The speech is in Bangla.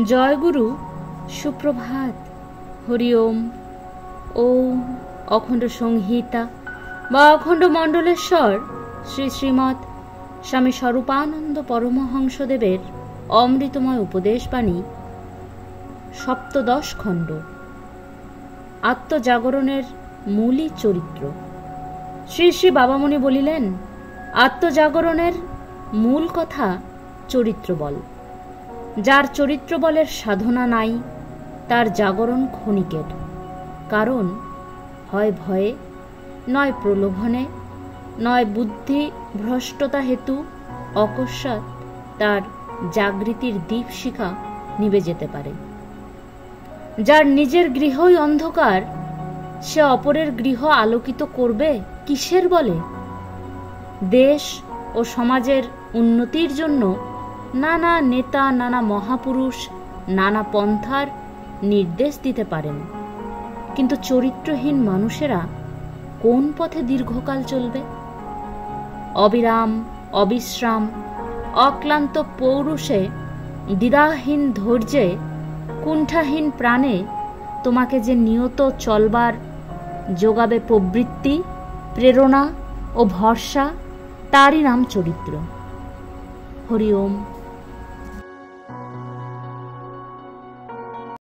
জয়গুরু, সুপ্রভাত। হরি ওম। ওম অখণ্ড সংহিতা বা অখণ্ড মণ্ডলেশ্বর শ্রী শ্রীমৎ স্বামী স্বরূপানন্দ পরমহংসদেবের অমৃতময় উপদেশবাণী, সপ্তদশ খণ্ড, আত্মজাগরণের মূলই চরিত্র। শ্রী শ্রী বাবামণি বলিলেন, আত্মজাগরণের মূল কথা চরিত্র বল। যার চরিত্র বলের সাধনা নাই, তার জাগরণ ক্ষণিকের। কারণ হয় ভয়ে, নয় প্রলোভনে, নয় বুদ্ধি ভ্রষ্টতা হেতু অকস্মাৎ তার জাগৃতির দীপশিখা নিভে যেতে পারে। যার নিজের গৃহই অন্ধকার, সে অপরের গৃহ আলোকিত করবে কিসের বলে? দেশ ও সমাজের উন্নতির জন্য নানা নেতা, নানা মহাপুরুষ নানা পন্থার নির্দেশ দিতে পারেন, কিন্তু চরিত্রহীন মানুষেরা কোন পথে দীর্ঘকাল চলবে? অবিরাম, অবিশ্রাম, অক্লান্ত পৌরুষে, দ্বিধাহীন ধৈর্যে, কুণ্ঠাহীন প্রাণে তোমাকে যে নিয়ত চলবার যোগাবে প্রবৃত্তি, প্রেরণা ও ভরসা, তারই নাম চরিত্র। হরি ওম।